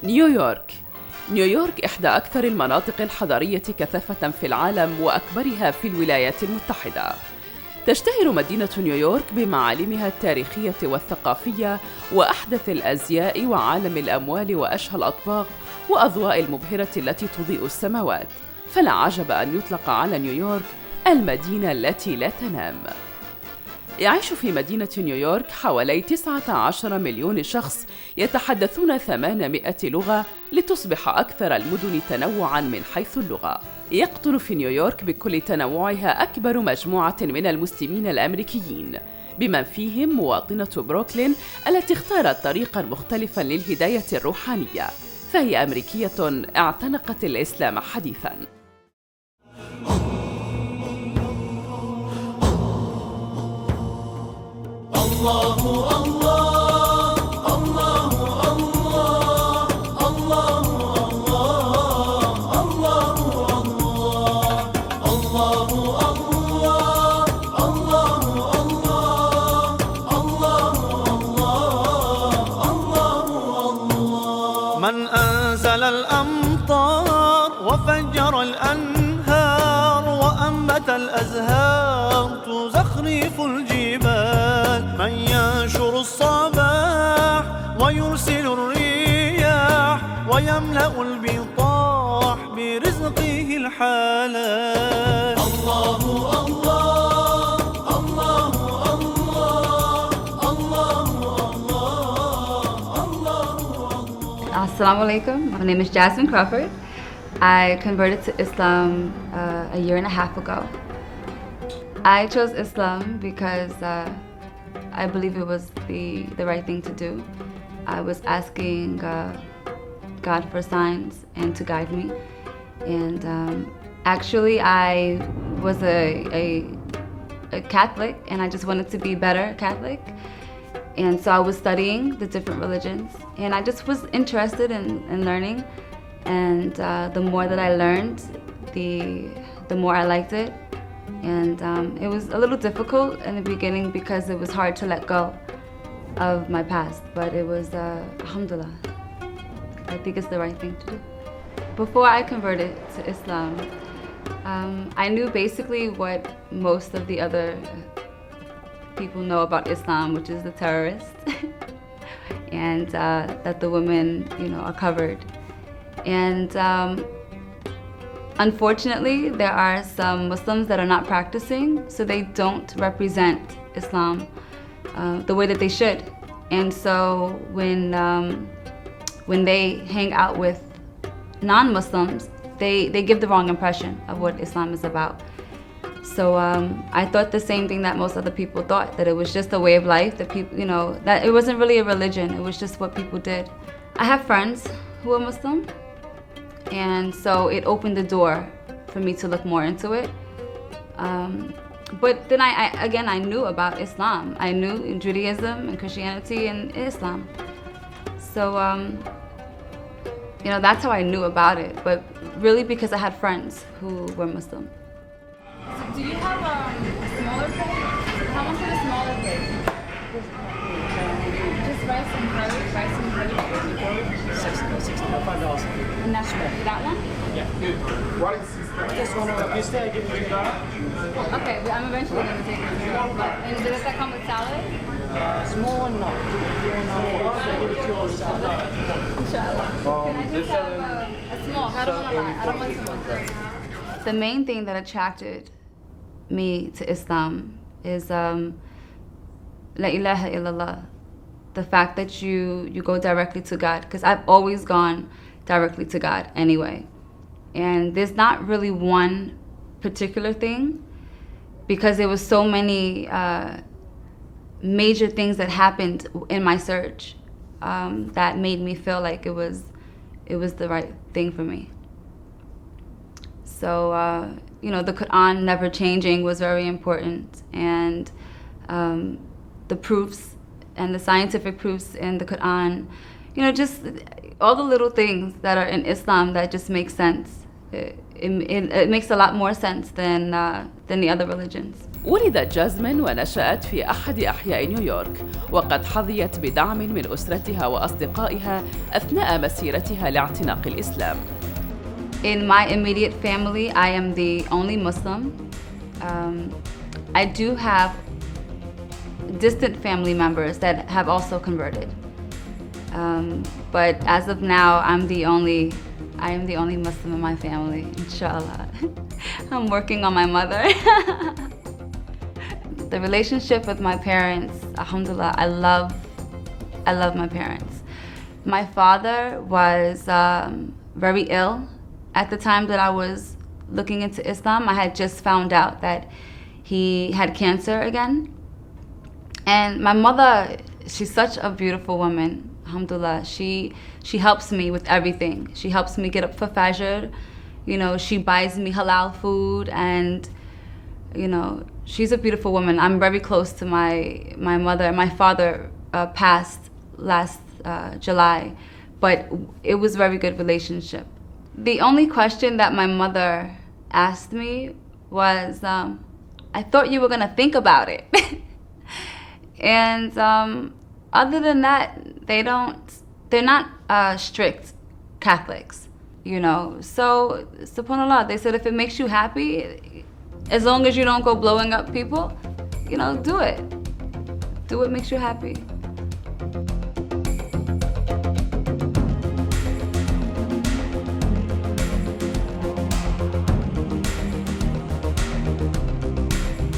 نيويورك. نيويورك إحدى أكثر المناطق الحضرية كثافة في العالم وأكبرها في الولايات المتحدة. تشتهر مدينة نيويورك بمعالمها التاريخية والثقافية وأحدث الأزياء وعالم الأموال وأشهى الأطباق وأضواء المبهرة التي تضيء السماوات، فلا عجب أن يطلق على نيويورك المدينة التي لا تنام. يعيش في مدينة نيويورك حوالي 19 مليون شخص يتحدثون 800 لغة لتصبح أكثر المدن تنوعاً من حيث اللغة. يقطن في نيويورك بكل تنوعها أكبر مجموعة من المسلمين الأمريكيين، بمن فيهم مواطنة بروكلين التي اختارت طريقاً مختلفاً للهداية الروحانية، فهي أمريكية اعتنقت الإسلام حديثاً. الله الله الله الله الله الله الله الله الله الله. من أنزل الأمطار وفجر الأنهار وأنبت الأزهار تزخرف الجبال، من ينشر الصباح ويرسل الرياح ويملأ البطاح برزقه الحلال. الله الله الله الله الله الله. Assalamu alaikum. My name is Jasmin Crawford. I converted to Islam a year and a half ago. I chose Islam because I believe it was the right thing to do. I was asking God for signs and to guide me. And actually I was a Catholic and I just wanted to be better Catholic. And so I was studying the different religions and I just was interested in learning. And the more that I learned, the more I liked it. And it was a little difficult in the beginning because it was hard to let go of my past, but it was, alhamdulillah, I think it's the right thing to do. Before I converted to Islam, I knew basically what most of the other people know about Islam, which is the terrorists, and that the women, are covered. And unfortunately, there are some Muslims that are not practicing, so they don't represent Islam the way that they should. And so when they hang out with non-Muslims, they give the wrong impression of what Islam is about. So I thought the same thing that most other people thought, that it was just a way of life, that people, that it wasn't really a religion, it was just what people did. I have friends who are Muslim, and so it opened the door for me to look more into it. But then I knew about Islam. I knew Judaism and Christianity and Islam. So, that's how I knew about it, but really because I had friends who were Muslim. So do you have a smaller plate? How much is a smaller plate? Just rice and curry, $5. And that's that one? Yeah. This one, you stay, I give you $2. Okay, but I'm eventually going to take it. And does that come with salad? Small one, no. I give it to you on salad. Inshallah. Can I just have a small? I don't want a lot. I don't want too much. The main thing that attracted me to Islam is La ilaha illallah. The fact that you go directly to God, because I've always gone directly to God anyway. And there's not really one particular thing, because there was so many major things that happened in my search that made me feel like it was the right thing for me. So, the Qur'an never changing was very important, and the proofs and the scientific proofs in the Qur'an, just all the little things that are in Islam that just make sense. It makes a lot more sense than the other religions. ولدت جازمين ونشأت في أحد أحياء نيويورك، وقد حظيت بدعم من أسرتها وأصدقائها أثناء مسيرتها لاعتناق الإسلام. In my immediate family, I am the only Muslim. I do have distant family members that have also converted. But as of now, I am the only Muslim in my family, inshallah. I'm working on my mother. The relationship with my parents, alhamdulillah, I love my parents. My father was very ill at the time that I was looking into Islam. I had just found out that he had cancer again. And my mother, she's such a beautiful woman, alhamdulillah. She helps me with everything. She helps me get up for Fajr. You know, she buys me halal food, and you know, she's a beautiful woman. I'm very close to my mother. My father passed last July, but it was a very good relationship. The only question that my mother asked me was, I thought you were gonna think about it. And other than that, they're not strict Catholics, you know. So, subhanAllah, they said if it makes you happy, as long as you don't go blowing up people, you know, do it. Do what makes you happy.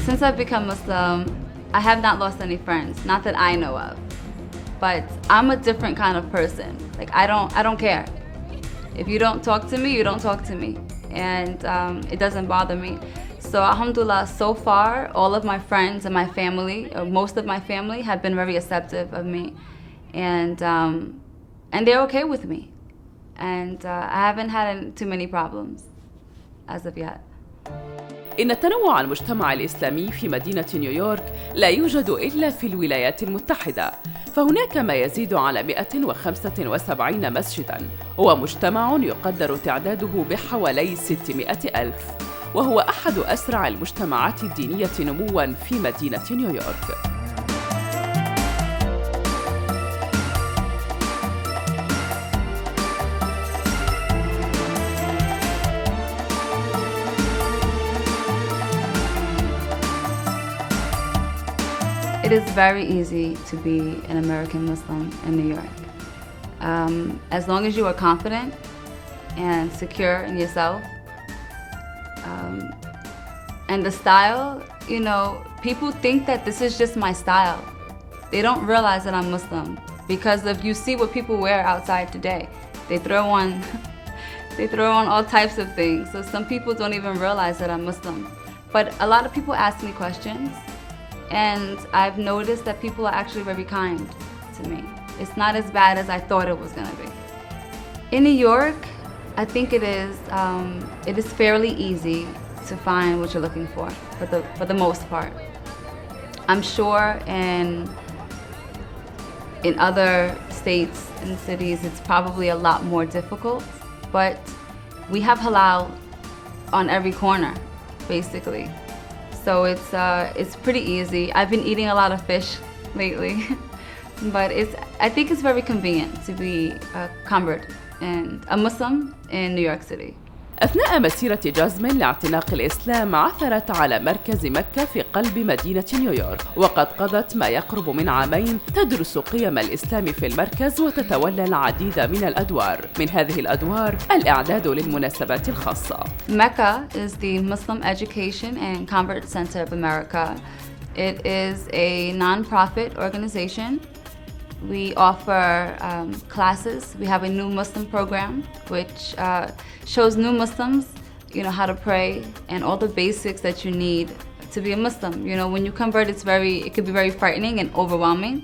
Since I've become Muslim, I have not lost any friends, not that I know of. But I'm a different kind of person. Like, I don't care. If you don't talk to me, you don't talk to me. And it doesn't bother me. So alhamdulillah, so far, all of my friends and my family, or most of my family, have been very accepting of me. And they're okay with me. And I haven't had too many problems as of yet. إن تنوع المجتمع الإسلامي في مدينة نيويورك لا يوجد إلا في الولايات المتحدة، فهناك ما يزيد على 175 مسجداً، ومجتمع يقدر تعداده بحوالي 600 ألف، وهو أحد أسرع المجتمعات الدينية نمواً في مدينة نيويورك. It is very easy to be an American Muslim in New York. As long as you are confident and secure in yourself. And the style, you know, people think that this is just my style. They don't realize that I'm Muslim because if you see what people wear outside today, they throw on all types of things. So some people don't even realize that I'm Muslim. But a lot of people ask me questions. And I've noticed that people are actually very kind to me. It's not as bad as I thought it was gonna be. In New York, I think it is fairly easy to find what you're looking for the most part. I'm sure in other states and cities, it's probably a lot more difficult, but we have halal on every corner, basically. So it's pretty easy. I've been eating a lot of fish lately, but I think it's very convenient to be a convert and a Muslim in New York City. أثناء مسيرة جازمين لاعتناق الإسلام عثرت على مركز مكة في قلب مدينة نيويورك، وقد قضت ما يقرب من عامين تدرس قيم الإسلام في المركز وتتولى العديد من الأدوار. من هذه الأدوار الإعداد للمناسبات الخاصة. Mecca is the Muslim Education and Convert Center of America. It is a non-profit organization. We offer classes. We have a new Muslim program, which shows new Muslims, you know, how to pray and all the basics that you need to be a Muslim. You know, when you convert, it could be very frightening and overwhelming.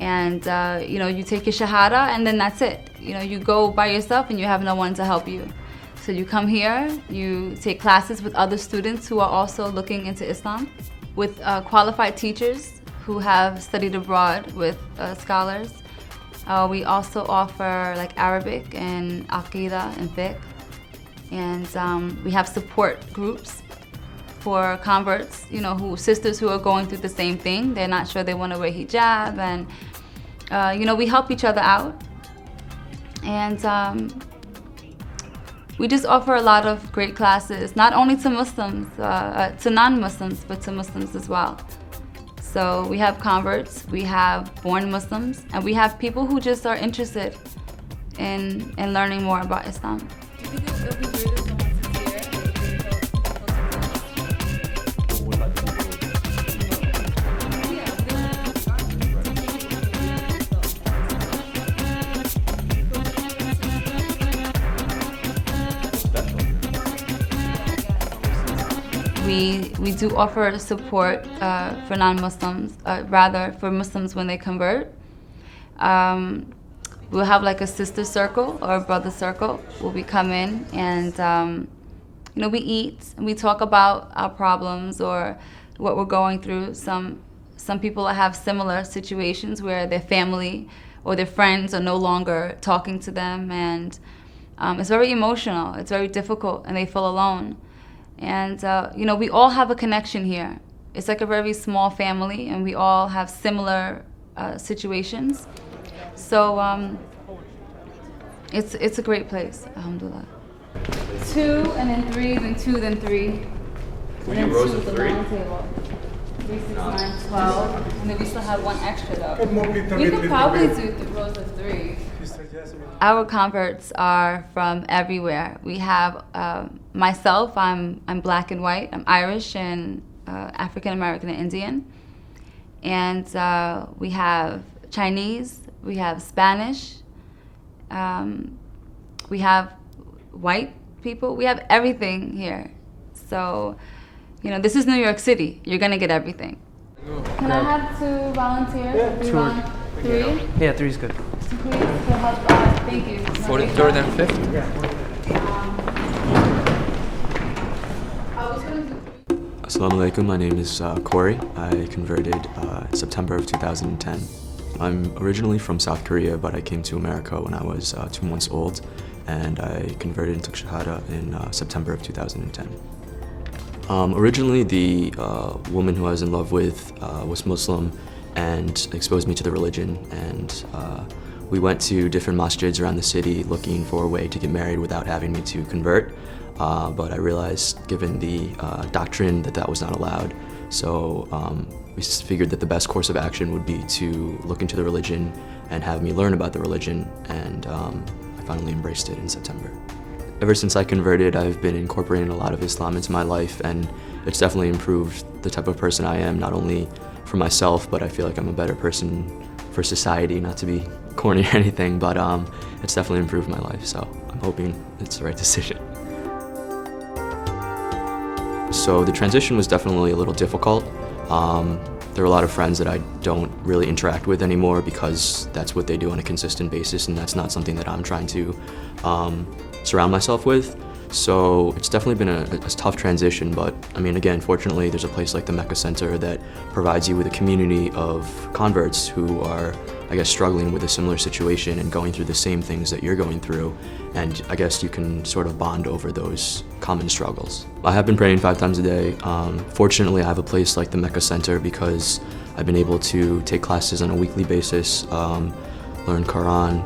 And you know, you take your shahada and then that's it. You know, you go by yourself and you have no one to help you. So you come here, you take classes with other students who are also looking into Islam, with qualified teachers who have studied abroad with scholars. We also offer like Arabic and Aqidah and fiqh. And we have support groups for converts, you know, sisters who are going through the same thing. They're not sure they want to wear hijab, and you know, we help each other out. And we just offer a lot of great classes, not only to Muslims, to non-Muslims, but to Muslims as well. So we have converts, we have born Muslims, and we have people who just are interested in learning more about Islam. We do offer support for non-Muslims, rather for Muslims when they convert. We'll have like a sister circle or a brother circle where we come in and you know, we eat and we talk about our problems or what we're going through. Some people have similar situations where their family or their friends are no longer talking to them, and it's very emotional, it's very difficult, and they feel alone. And you know, we all have a connection here. It's like a very small family, and we all have similar situations. So it's a great place, alhamdulillah. 2 and then 3, then 2, then 3. We do rows of 3? 3, 6, 9, 12. And then we still have one extra though. We We could probably do rows of 3. Our converts are from everywhere. We have myself, I'm black and white. I'm Irish and African American and Indian. And we have Chinese, we have Spanish, we have white people, we have everything here. So, you know, this is New York City. You're gonna get everything. Can I have 2 volunteers? Yeah, 3? Yeah, 3 is good. Please, to help, thank you. 43rd and 5th? I was gonna do. Assalamu alaikum, my name is Corey. I converted September of 2010. I'm originally from South Korea, but I came to America when I was 2 months old, and I converted and took Shahada in September of 2010. Originally, the woman who I was in love with was Muslim and exposed me to the religion, and we went to different masjids around the city looking for a way to get married without having me to convert, but I realized, given the doctrine, that was not allowed. So we figured that the best course of action would be to look into the religion and have me learn about the religion, and I finally embraced it in September. Ever since I converted, I've been incorporating a lot of Islam into my life, and it's definitely improved the type of person I am, not only for myself, but I feel like I'm a better person for society, not to be corny or anything, but it's definitely improved my life, so I'm hoping it's the right decision. So the transition was definitely a little difficult. There are a lot of friends that I don't really interact with anymore because that's what they do on a consistent basis, and that's not something that I'm trying to surround myself with. So it's definitely been a tough transition, but I mean, again, fortunately, there's a place like the Mecca Center that provides you with a community of converts who are, I guess, struggling with a similar situation and going through the same things that you're going through, and I guess you can sort of bond over those common struggles. I have been praying 5 times a day. Fortunately, I have a place like the Mecca Center because I've been able to take classes on a weekly basis, learn Qur'an,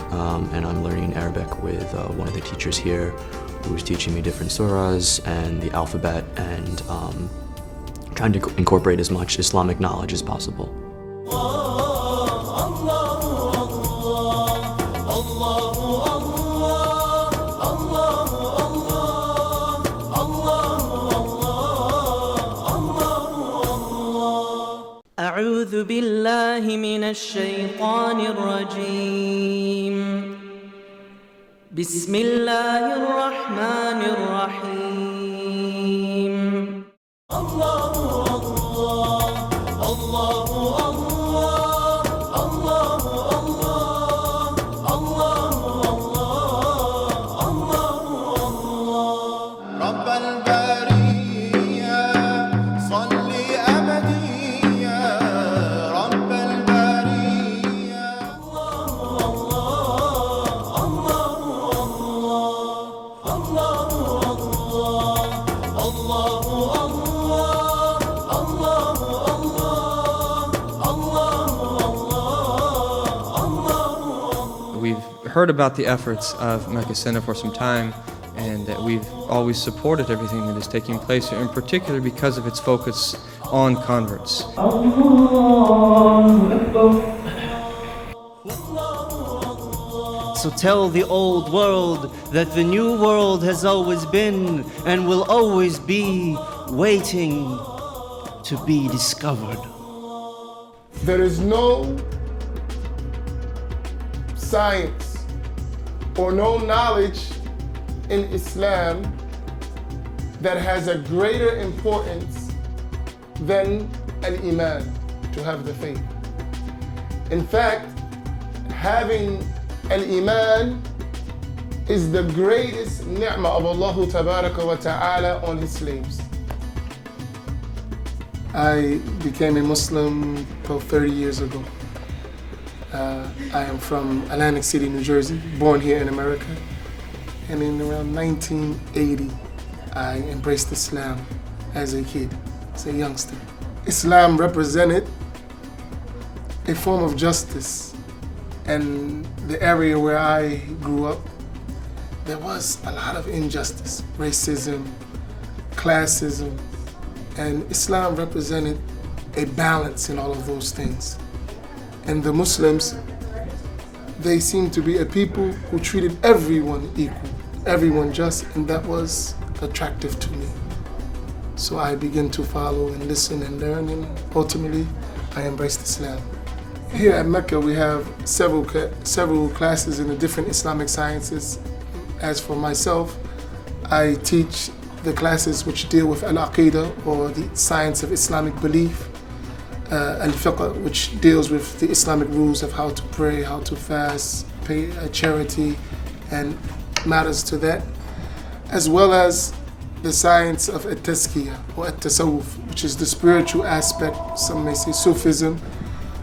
and I'm learning Arabic with one of the teachers here who's teaching me different surahs and the alphabet, and trying to incorporate as much Islamic knowledge as possible. أعوذ بالله من الشيطان الرجيم بسم الله الرحمن الرحيم الله الله الله الله الله الله رب البرية صل أبديا رب البرية الله الله الله we've heard about the efforts of Mecca Center for some time, and that we've always supported everything that is taking place here, in particular because of its focus on converts. So tell the old world that the new world has always been and will always be waiting to be discovered. There is no science or no knowledge in Islam that has a greater importance than al-Iman, to have the faith. In fact, having al-Iman is the greatest ni'mah of Allah Tabaraka wa Ta'ala on His slaves. I became a Muslim about 30 years ago. I am from Atlantic City, New Jersey, born here in America. And in around 1980, I embraced Islam as a kid, as a youngster. Islam represented a form of justice. And the area where I grew up, there was a lot of injustice, racism, classism, and Islam represented a balance in all of those things. And the Muslims, they seemed to be a people who treated everyone equal, everyone just, and that was attractive to me. So I began to follow and listen and learn, and ultimately I embraced Islam. Here at Mecca, we have several classes in the different Islamic sciences. As for myself, I teach the classes which deal with al-Aqidah, or the science of Islamic belief, al-Fiqh, which deals with the Islamic rules of how to pray, how to fast, pay charity, and matters to that, as well as the science of at-Tazkiyah, or at-Tasawwuf, which is the spiritual aspect, some may say Sufism,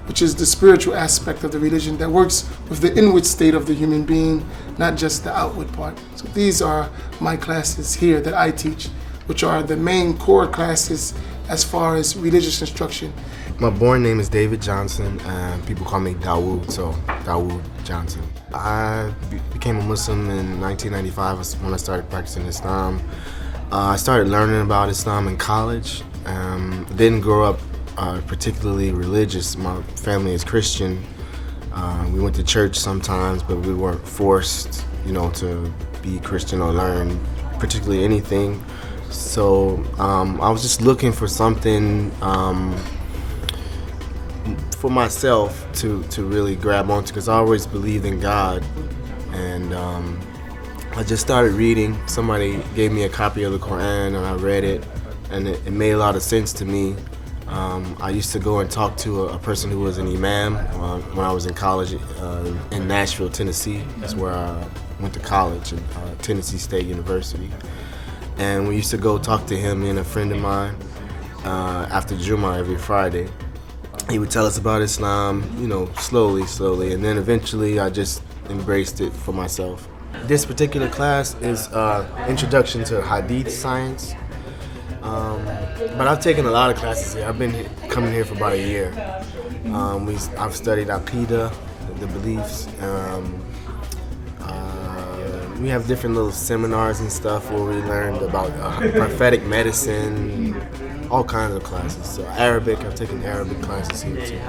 which is the spiritual aspect of the religion that works with the inward state of the human being, not just the outward part. So these are my classes here that I teach, which are the main core classes as far as religious instruction. My born name is David Johnson, and people call me Dawood, so Dawood Johnson. I became a Muslim in 1995 when I started practicing Islam. I started learning about Islam in college. Didn't grow up particularly religious. My family is Christian. We went to church sometimes, but we weren't forced, to be Christian or learn particularly anything. So I was just looking for something for myself to really grab onto, because I always believed in God. And I just started reading. Somebody gave me a copy of the Qur'an, and I read it, and it made a lot of sense to me. I used to go and talk to a person who was an imam when I was in college in Nashville, Tennessee. That's where I went to college, at Tennessee State University. And we used to go talk to him and a friend of mine after Jummah every Friday. He would tell us about Islam, slowly, and then eventually I just embraced it for myself. This particular class is Introduction to Hadith Science. But I've taken a lot of classes here. I've been coming here for about a year. I've studied Aqidah, the beliefs. We have different little seminars and stuff where we learned about prophetic medicine, all kinds of classes. So Arabic, I've taken Arabic classes here too.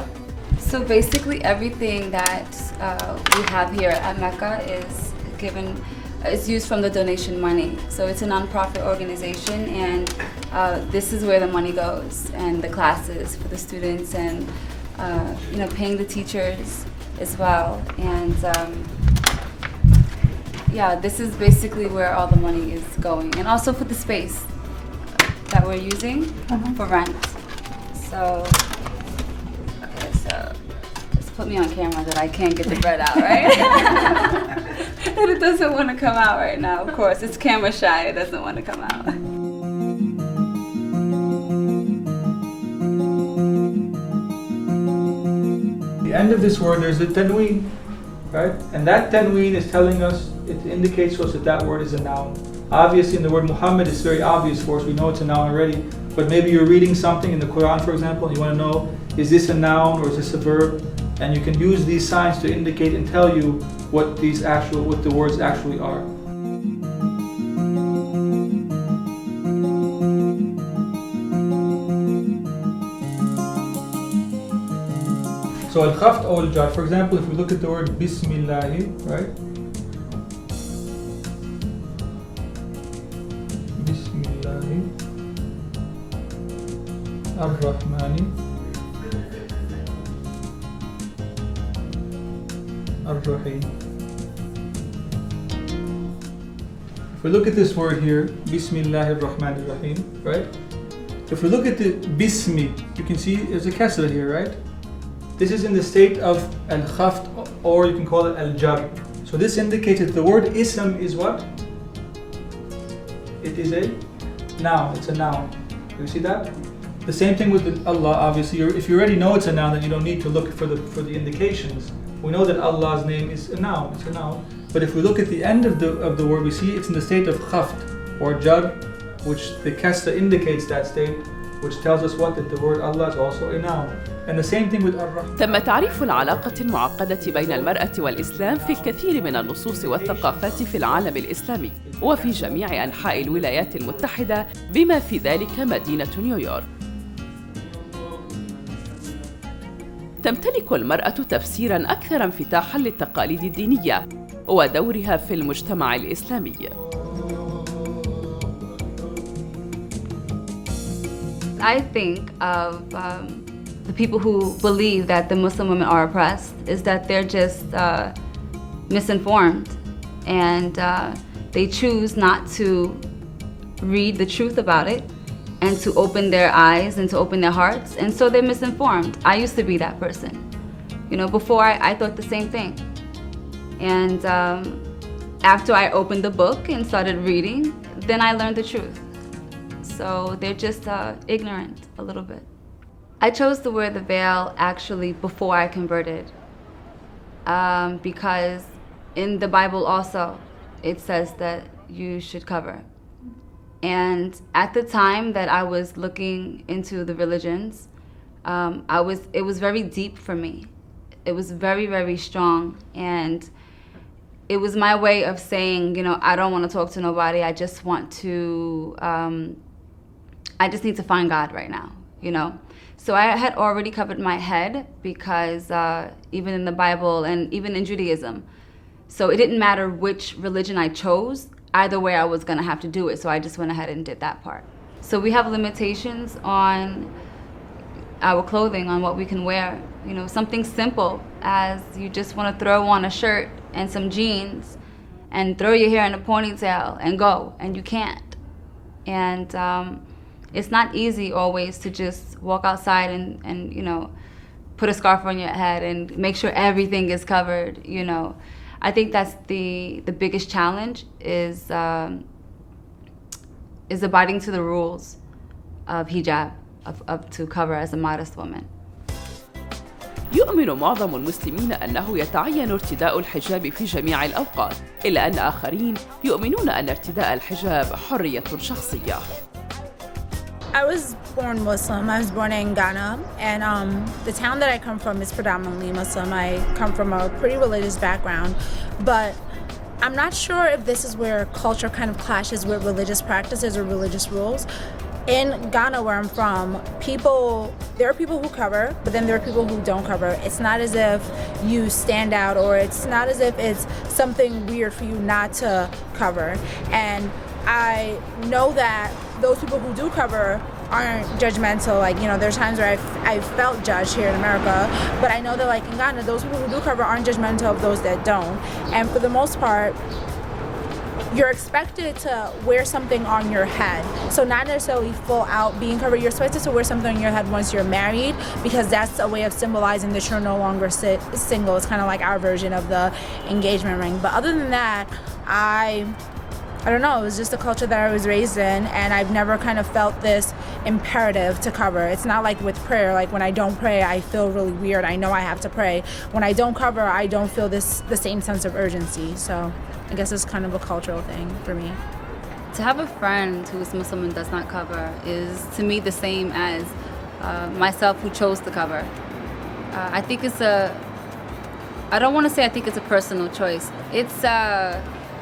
So basically everything that we have here at Mecca is used from the donation money. So it's a non-profit organization, and this is where the money goes, and the classes for the students, and paying the teachers as well. And yeah, this is basically where all the money is going, and also for the space that we're using for rent. So, okay, so let's put me on camera that I can't get the bread out, right? And it doesn't want to come out right now, of course. It's camera shy, it doesn't want to come out. The end of this word, there's a tanween, right? And that tanween is telling us, it indicates to us that word is a noun. Obviously, in the word Muhammad, it's very obvious for us. We know it's a noun already. But maybe you're reading something in the Qur'an, for example, and you want to know, is this a noun or is this a verb? And you can use these signs to indicate and tell you what the words actually are. So al-khafd or al-jar, for example, if we look at the word Bismillahi, right? Bismillahi ar-Rahmani ar-Rahim. If we look at this word here, Bismillahi ar-Rahmani ar-Rahim, right? If we look at the Bismi, you can see there's a kasra here, right? This is in the state of al-khafd, or you can call it al-jar. So this indicates that the word ism is what? It is a noun, it's a noun. Do you see that? The same thing with Allah, obviously. If you already know it's a noun, then you don't need to look for the indications. We know that Allah's name is a noun, it's a noun. But if we look at the end of the word, we see it's in the state of khafd, or jar, which the kasra indicates that state, which tells us what? That the word Allah is also a noun. And the same thing with ar-Rahman. تم تعريف العلاقة المعقدة بين المرأة والإسلام في الكثير من النصوص والثقافات في العالم الإسلامي وفي جميع أنحاء الولايات المتحدة بما في ذلك مدينة نيويورك. تمتلك المرأة تفسيراً أكثر انفتاحاً للتقاليد الدينية ودورها في المجتمع الإسلامي. I think of the people who believe that the Muslim women are oppressed is that they're just misinformed, and they choose not to read the truth about it and to open their eyes and to open their hearts, and so they're misinformed. I used to be that person. You know, before I thought the same thing. And after I opened the book and started reading, then I learned the truth. So they're just ignorant a little bit. I chose to wear the veil actually before I converted because in the Bible also it says that you should cover. And at the time that I was looking into the religions, it was very deep for me. It was very, very strong, and it was my way of saying, you know, I don't want to talk to nobody. I just want to, I just need to find God right now, you know. So I had already covered my head because even in the Bible and even in Judaism, so it didn't matter which religion I chose, either way I was gonna have to do it. So I just went ahead and did that part. So we have limitations on our clothing, on what we can wear. You know, something simple as you just wanna throw on a shirt and some jeans and throw your hair in a ponytail and go, and you can't. And it's not easy always to just walk outside and you know, put a scarf on your head and make sure everything is covered, you know. I think that's the biggest challenge is abiding to the rules of hijab, of to cover as a modest woman. يؤمن معظم المسلمين أنه يتعين ارتداء الحجاب في جميع الأوقات، إلا أن آخرين يؤمنون أن ارتداء الحجاب حرية شخصية. I was born Muslim. I was born in Ghana, and the town that I come from is predominantly Muslim. I come from a pretty religious background, but I'm not sure if this is where culture kind of clashes with religious practices or religious rules. In Ghana, where I'm from, there are people who cover, but then there are people who don't cover. It's not as if you stand out, or it's not as if it's something weird for you not to cover. And I know that those people who do cover aren't judgmental. Like, you know, there's times where I've felt judged here in America, but I know that, like, in Ghana, those people who do cover aren't judgmental of those that don't. And for the most part, you're expected to wear something on your head. So not necessarily full out being covered. You're expected to wear something on your head once you're married, because that's a way of symbolizing that you're no longer single. It's kind of like our version of the engagement ring. But other than that, I don't know, it was just the culture that I was raised in, and I've never kind of felt this imperative to cover. It's not like with prayer, like when I don't pray, I feel really weird. I know I have to pray. When I don't cover, I don't feel the same sense of urgency. So I guess it's kind of a cultural thing for me. To have a friend who is Muslim and does not cover is, to me, the same as myself who chose to cover. I think it's I don't want to say I think it's a personal choice. It's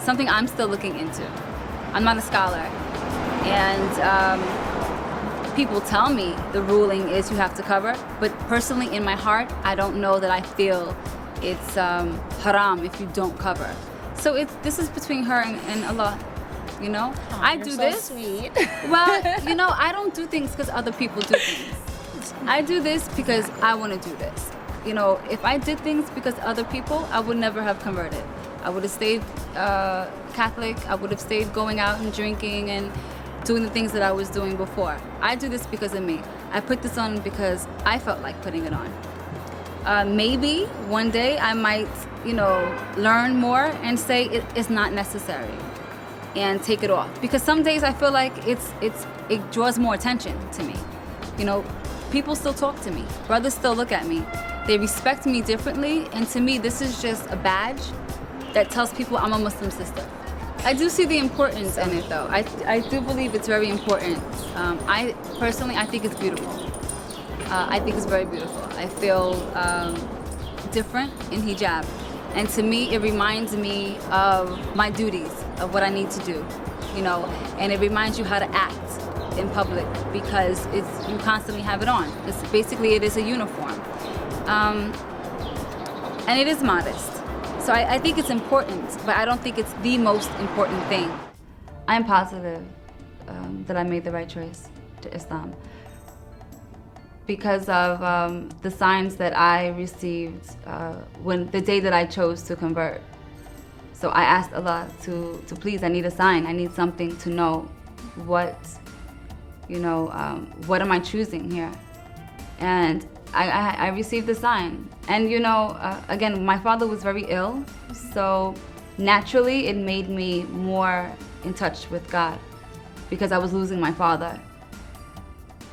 something I'm still looking into. I'm not a scholar. And people tell me the ruling is you have to cover, but personally in my heart, I don't know that I feel it's haram if you don't cover. So this is between her and Allah, you know? I do this. Sweet. Well, you know, I don't do things because other people do things. I do this because I want to do this. You know, if I did things because other people, I would never have converted. I would have stayed Catholic. I would have stayed going out and drinking and doing the things that I was doing before. I do this because of me. I put this on because I felt like putting it on. Maybe one day I might, you know, learn more and say it's not necessary and take it off. Because some days I feel like it draws more attention to me. You know, people still talk to me. Brothers still look at me. They respect me differently, and to me this is just a badge that tells people I'm a Muslim sister. I do see the importance in it though. I do believe it's very important. I personally think it's beautiful. I think it's very beautiful. I feel different in hijab. And to me, it reminds me of my duties, of what I need to do, you know, and it reminds you how to act in public because you constantly have it on. It is a uniform. And it is modest. So I think it's important, but I don't think it's the most important thing. I'm positive that I made the right choice to Islam because of the signs that I received the day that I chose to convert. So I asked Allah to please, I need a sign. I need something to know what am I choosing here? And I received the sign. And you know, again, my father was very ill, so naturally it made me more in touch with God because I was losing my father.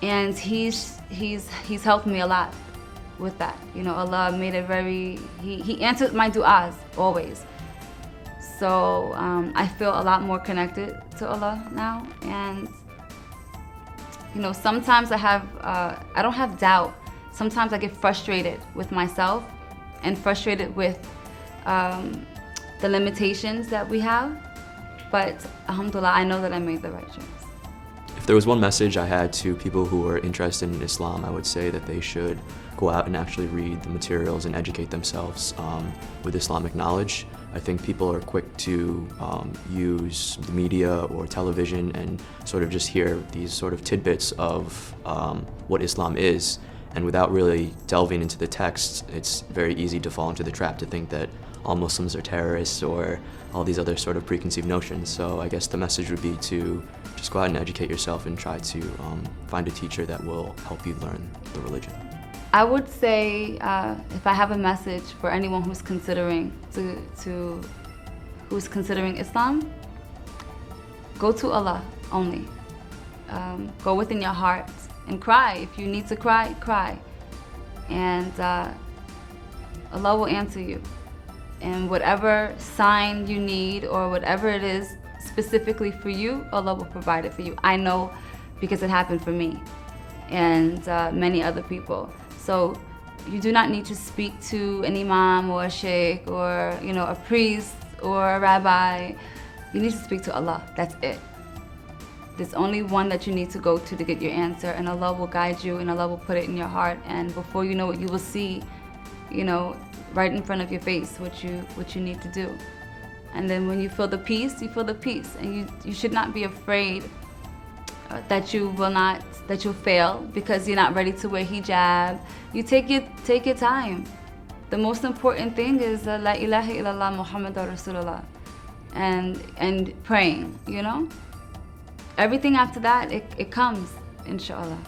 And he's helped me a lot with that. You know, Allah made it he answered my du'as always. So I feel a lot more connected to Allah now. And you know, sometimes I don't have doubt. Sometimes I get frustrated with myself and frustrated with the limitations that we have. But alhamdulillah, I know that I made the right choice. If there was one message I had to people who are interested in Islam, I would say that they should go out and actually read the materials and educate themselves with Islamic knowledge. I think people are quick to use the media or television and sort of just hear these sort of tidbits of what Islam is. And without really delving into the text, it's very easy to fall into the trap to think that all Muslims are terrorists or all these other sort of preconceived notions. So I guess the message would be to just go out and educate yourself and try to find a teacher that will help you learn the religion. I would say if I have a message for anyone who's considering Islam, go to Allah only. Go within your heart and cry. If you need to cry, cry. And Allah will answer you. And whatever sign you need or whatever it is specifically for you, Allah will provide it for you. I know because it happened for me and many other people. So you do not need to speak to an imam or a sheikh or a priest or a rabbi. You need to speak to Allah. That's it. There's only one that you need to go to get your answer, and Allah will guide you and Allah will put it in your heart, and before you know it, you will see, right in front of your face what you need to do. And then when you feel the peace, you feel the peace, and you should not be afraid that you'll fail because you're not ready to wear hijab. You take your time. The most important thing is La ilaha illallah Muhammadur Rasulullah and praying, Everything after that, it comes, inshallah.